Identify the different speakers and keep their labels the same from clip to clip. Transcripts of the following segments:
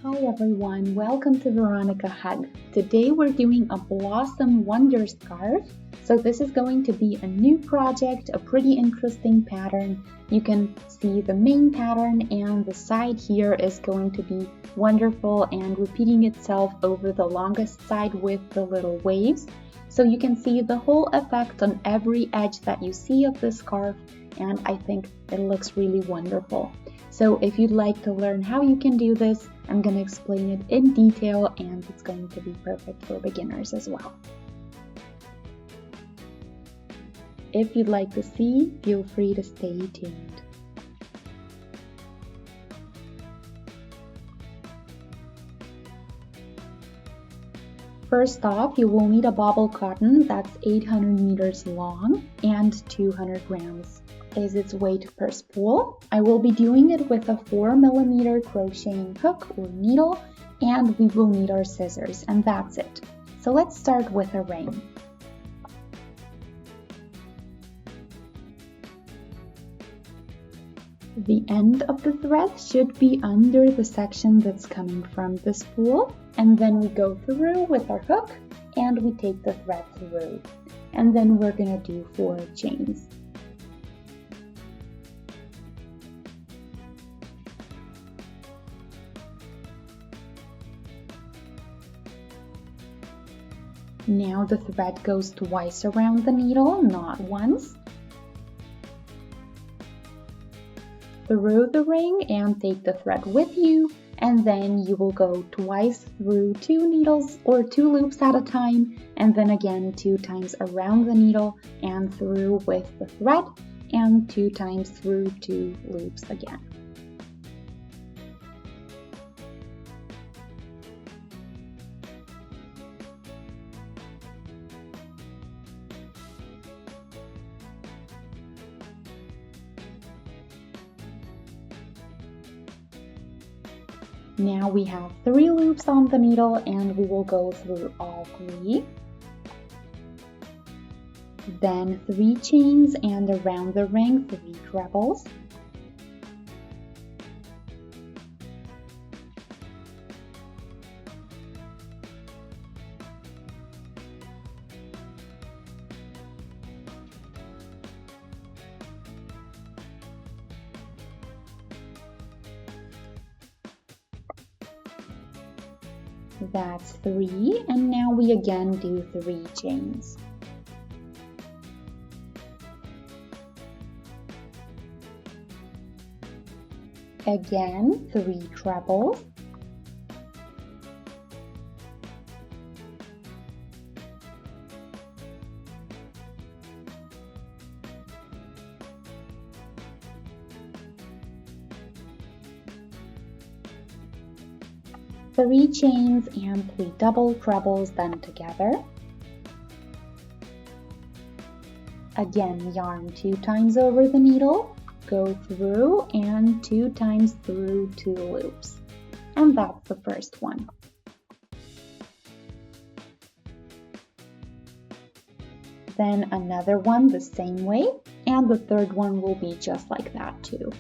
Speaker 1: Hi everyone, welcome to Veronika Hug. Today we're doing a Blossom Wonder scarf. So this is going to be a new project, a pretty interesting pattern. You can see the main pattern and the side here is going to be wonderful and repeating itself over the longest side with the little waves. So you can see the whole effect on every edge that you see of the scarf, and I think it looks really wonderful. So if you'd like to learn how you can do this, I'm going to explain it in detail and it's going to be perfect for beginners as well. If you'd like to see, feel free to stay tuned. First off, you will need a bobble cotton that's 800 meters long and 200 grams is its weight per spool. I will be doing it with a 4mm crocheting hook or needle, and we will need our scissors, and that's it. So let's start with a ring. The end of the thread should be under the section that's coming from the spool, and then we go through with our hook and we take the thread through, and then we're gonna do 4 chains. Now the thread goes twice around the needle, not once. Through the ring and take the thread with you, and then you will go twice through 2 needles or 2 loops at a time, and then again 2 times around the needle and through with the thread, and 2 times through 2 loops again. Now we have 3 loops on the needle and we will go through all 3. Then 3 chains and around the ring 3 trebles. That's 3, and now we again do 3 chains. Again, 3 trebles. Three chains and 3 double trebles done together. Again, yarn 2 times over the needle, go through and 2 times through 2 loops. And that's the first one. Then another one the same way, and the third one will be just like that too.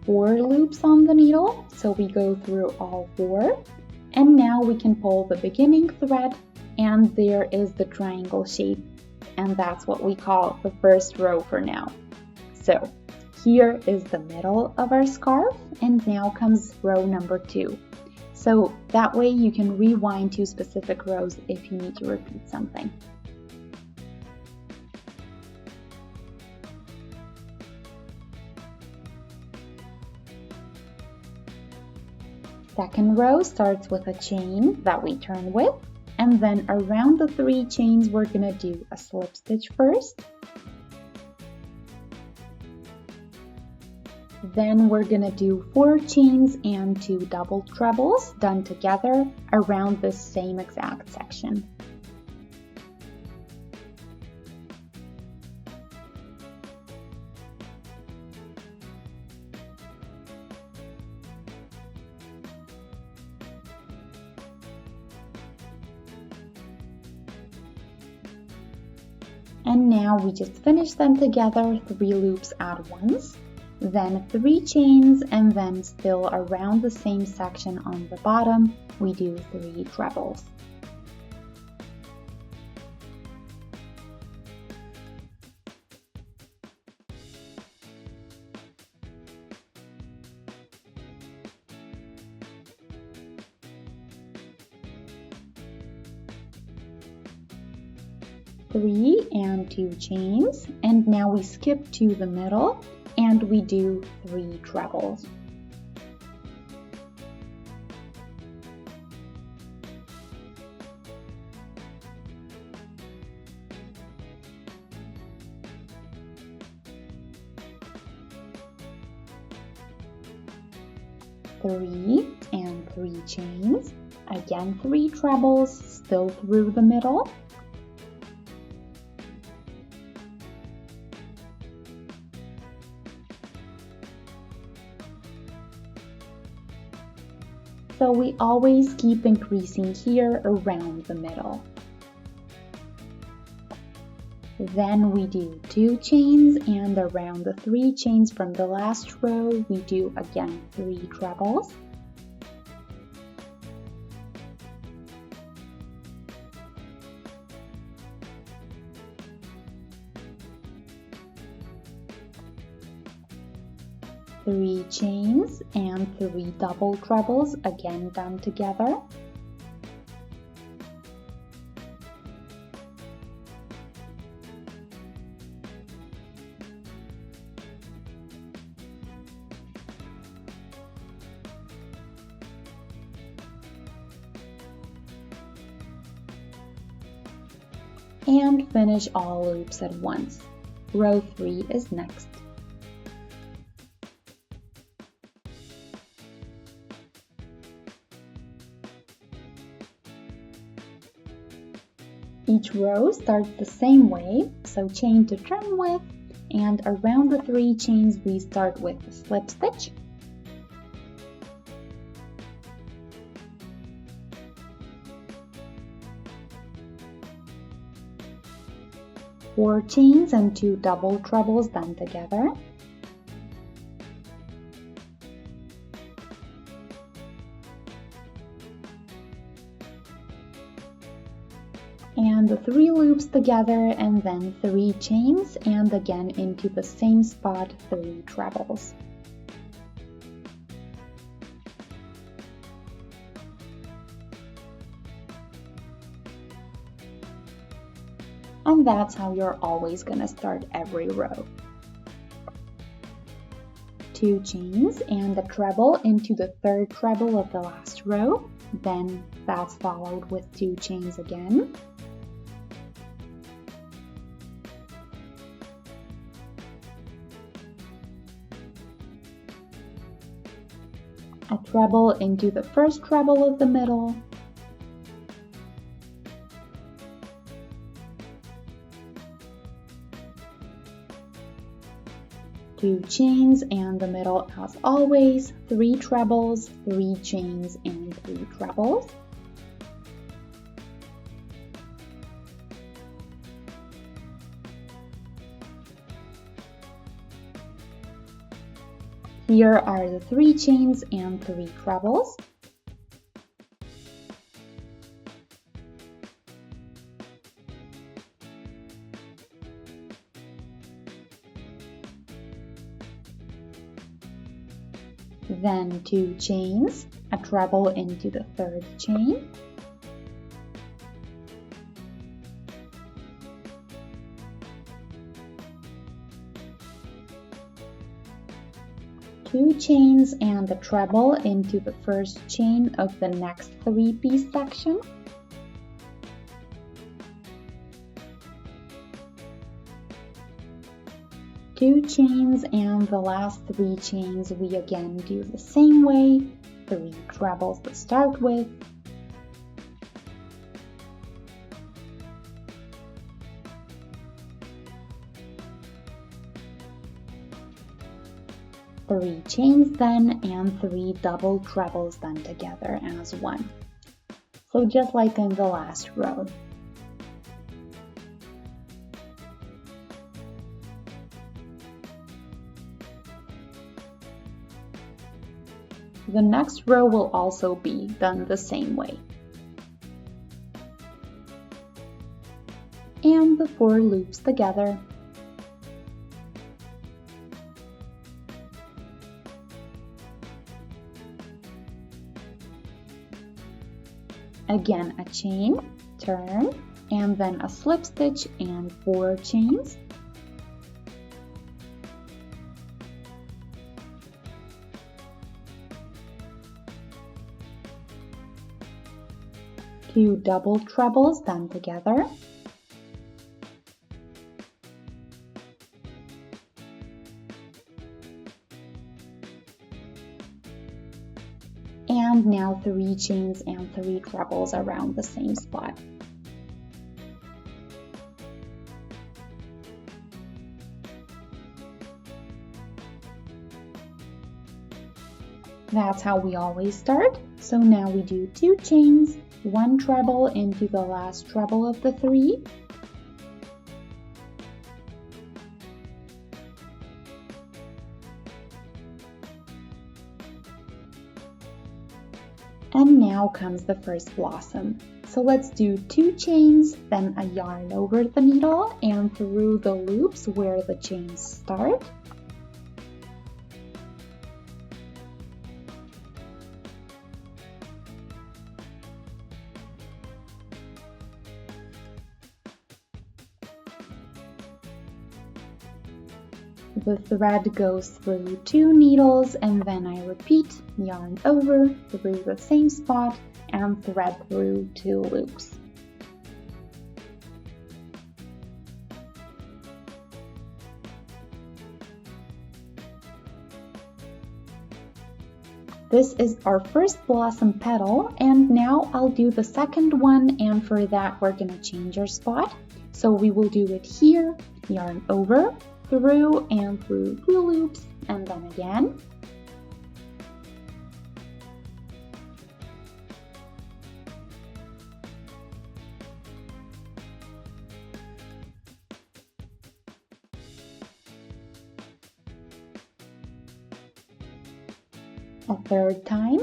Speaker 1: Four loops on the needle, so we go through all 4, and now we can pull the beginning thread, and there is the triangle shape, and that's what we call the first row for now. So here is the middle of our scarf, and now comes row number 2. So that way you can rewind to specific rows if you need to repeat something. Second row starts with a chain that we turn with, and then around the 3 chains we're gonna do a slip stitch first. Then we're gonna do 4 chains and 2 double trebles done together around the same exact section. And now we just finish them together, 3 loops at once, then 3 chains, and then still around the same section on the bottom, we do 3 trebles. Three and 2 chains, and now we skip to the middle and we do 3 trebles. Three and 3 chains, again 3 trebles, still through the middle. So we always keep increasing here around the middle. Then we do 2 chains, and around the 3 chains from the last row, we do again 3 trebles. Three chains and 3 double trebles, again done together. And finish all loops at once. Row 3 is next. Each row starts the same way, so chain to trim with, and around the 3 chains we start with a slip stitch. Four chains and 2 double trebles done together. And the 3 loops together, and then 3 chains, and again into the same spot 3 trebles. And that's how you're always gonna start every row. 2 chains and a treble into the 3rd treble of the last row, then that's followed with 2 chains again. A treble into the 1st treble of the middle, two chains and the middle as always, 3 trebles, 3 chains and 3 trebles. Here are the 3 chains and 3 trebles. Then 2 chains, a treble into the 3rd chain. Two chains and a treble into the 1st chain of the next 3-piece section. Two chains and the last 3 chains we again do the same way, 3 trebles to start with. Three chains then, and 3 double trebles done together as one. So just like in the last row. The next row will also be done the same way. And the 4 loops together. Again a chain, turn, and then a slip stitch and 4 chains. Two double trebles done together. And now 3 chains and 3 trebles around the same spot. That's how we always start. So now we do 2 chains, 1 treble into the last treble of the 3. And now comes the first blossom. So let's do 2 chains, then a yarn over the needle and through the loops where the chains start. The thread goes through 2 needles and then I repeat, yarn over through the same spot and thread through 2 loops. This is our first blossom petal, and now I'll do the second one, and for that we're going to change our spot. So we will do it here, yarn over, through and through 2 loops, and then again. A third time.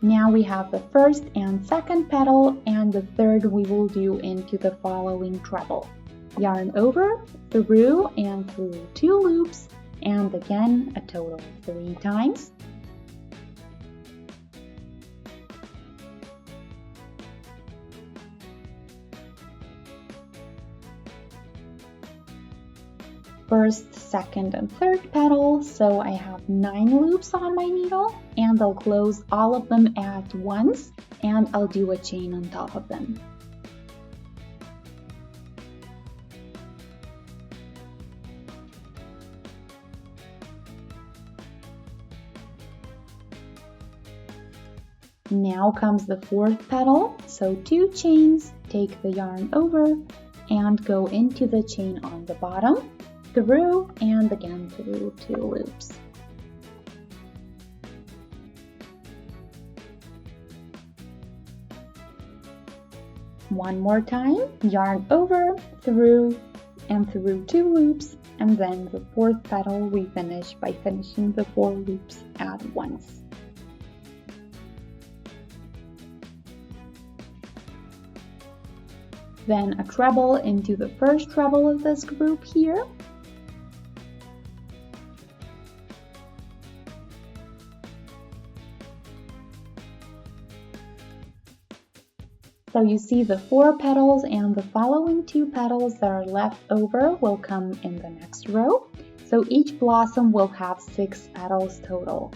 Speaker 1: Now we have the first and second petal, and the third we will do into the following treble. Yarn over, through and through 2 loops, and again a total of 3 times. First, second, and third petal, so I have 9 loops on my needle, and I'll close all of them at once, and I'll do a chain on top of them. Now comes the 4th petal, so 2 chains, take the yarn over, and go into the chain on the bottom, through and again through 2 loops. One more time, yarn over, through and through 2 loops, and then the 4th petal we finish by finishing the 4 loops at once. Then a treble into the first treble of this group here. So you see the 4 petals, and the following 2 petals that are left over will come in the next row. So each blossom will have 6 petals total.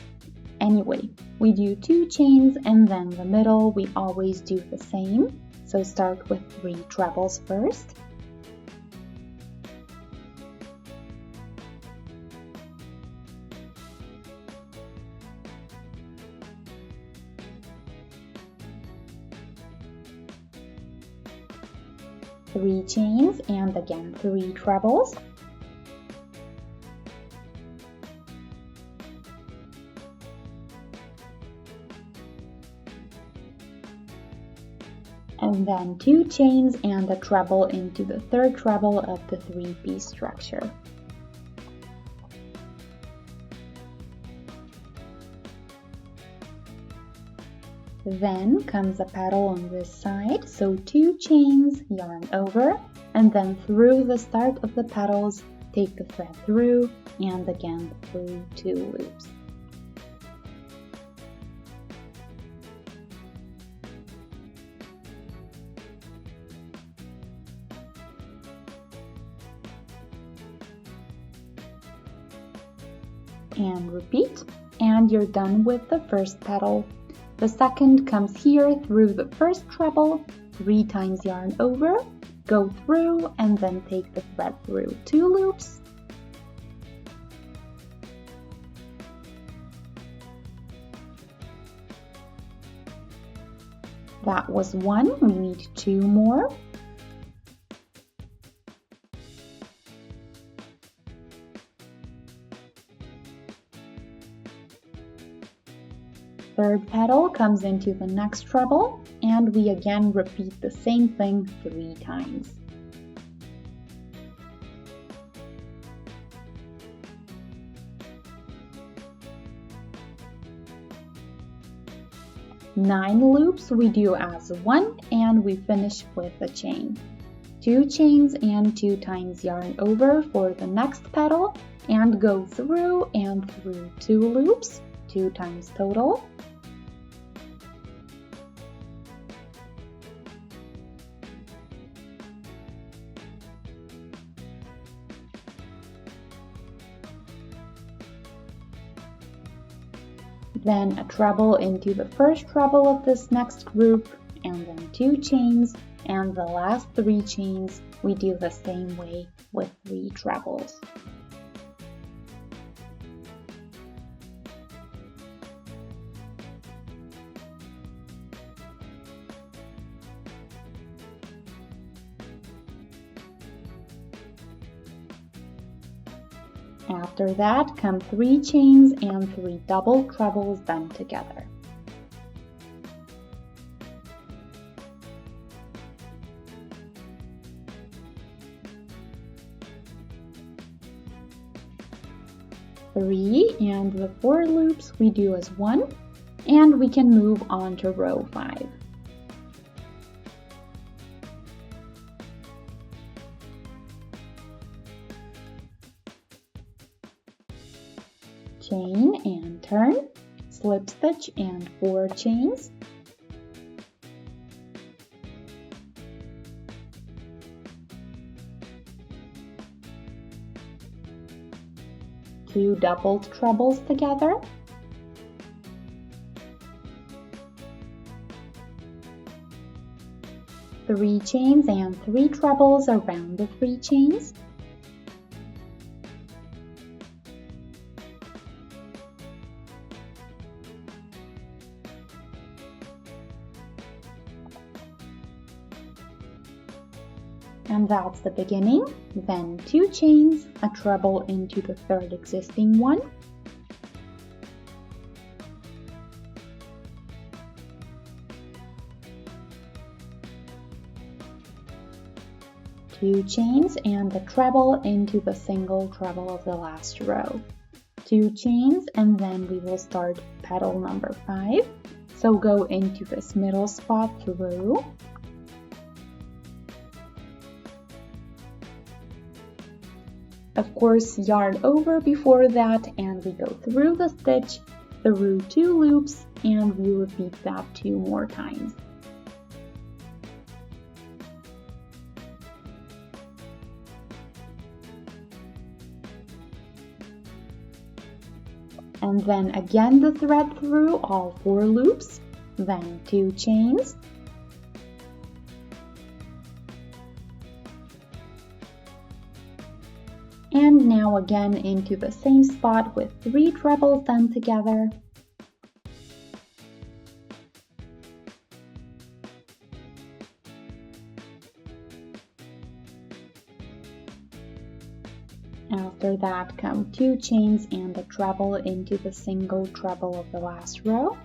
Speaker 1: Anyway, we do 2 chains, and then the middle we always do the same. So start with 3 trebles first. Three chains and again 3 trebles. and then 2 chains and a treble into the third treble of the 3-piece structure. Then comes a petal on this side, so 2 chains, yarn over, and then through the start of the petals, take the thread through, and again through 2 loops. And repeat, and you're done with the first petal. The second comes here through the first treble, 3 times yarn over, go through, and then take the thread through 2 loops. That was 1, we need 2 more. Third petal comes into the next treble, and we again repeat the same thing 3 times. Nine loops we do as 1, and we finish with a chain. 2 chains and 2 times yarn over for the next petal, and go through and through 2 loops, 2 times total. Then a treble into the first treble of this next group, and then 2 chains, and the last 3 chains we do the same way with 3 trebles. After that come 3 chains and 3 double trebles done together. Three, and the 4 loops we do as 1, and we can move on to row 5. Chain and turn, slip stitch and 4 chains, two doubled trebles together, three chains and 3 trebles around the 3 chains, and that's the beginning. Then 2 chains, a treble into the third existing one, two chains and a treble into the single treble of the last row, 2 chains, and then we will start petal number 5. So go into this middle spot through, of course yarn over before that, and we go through the stitch, through 2 loops, and we repeat that 2 more times. And then again the thread through all 4 loops, then 2 chains, and now again into the same spot with 3 trebles done together, after that come 2 chains and a treble into the single treble of the last row,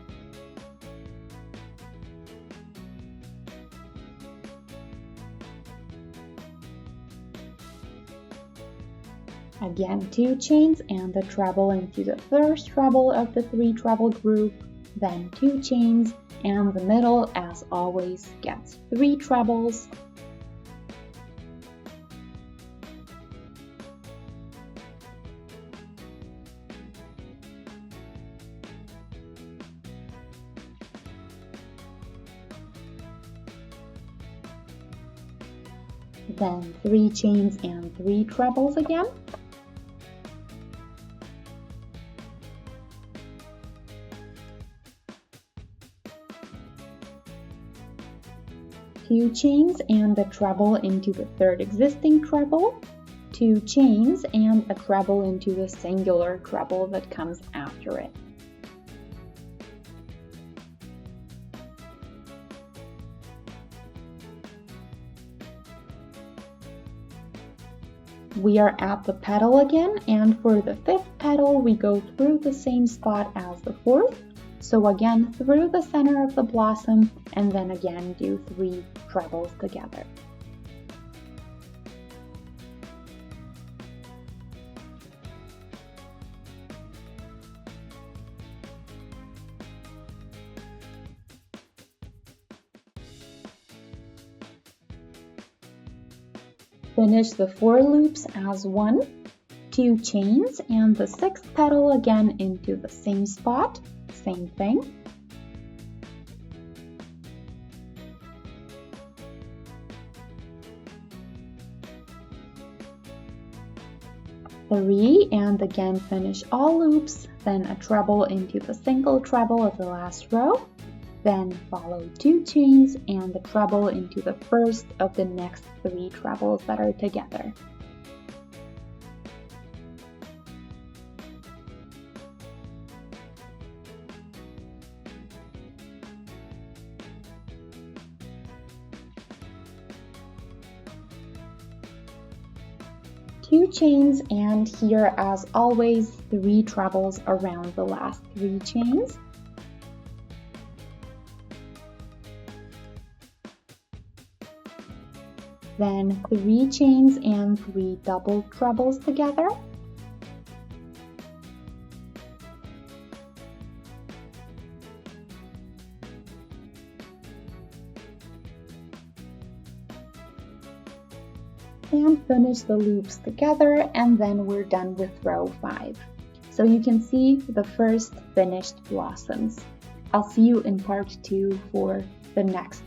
Speaker 1: Again 2 chains and a treble into the first treble of the 3 treble group, then 2 chains, and the middle, as always, gets 3 trebles. Then 3 chains and 3 trebles again. Two chains and a treble into the third existing treble, 2 chains and a treble into the singular treble that comes after it. We are at the petal again, and for the 5th petal we go through the same spot as the 4th. So again through the center of the blossom, and then again do 3 trebles together. Finish the 4 loops as 1, 2 chains, and the 6th petal again into the same spot, same thing. Three, and again finish all loops, then a treble into the single treble of the last row, then follow 2 chains and the treble into the first of the next 3 trebles that are together. Two chains, and here as always 3 trebles around the last 3 chains. Then 3 chains and 3 double trebles together. And finish the loops together, and then we're done with row 5. So you can see the first finished blossoms. I'll see you in part 2 for the next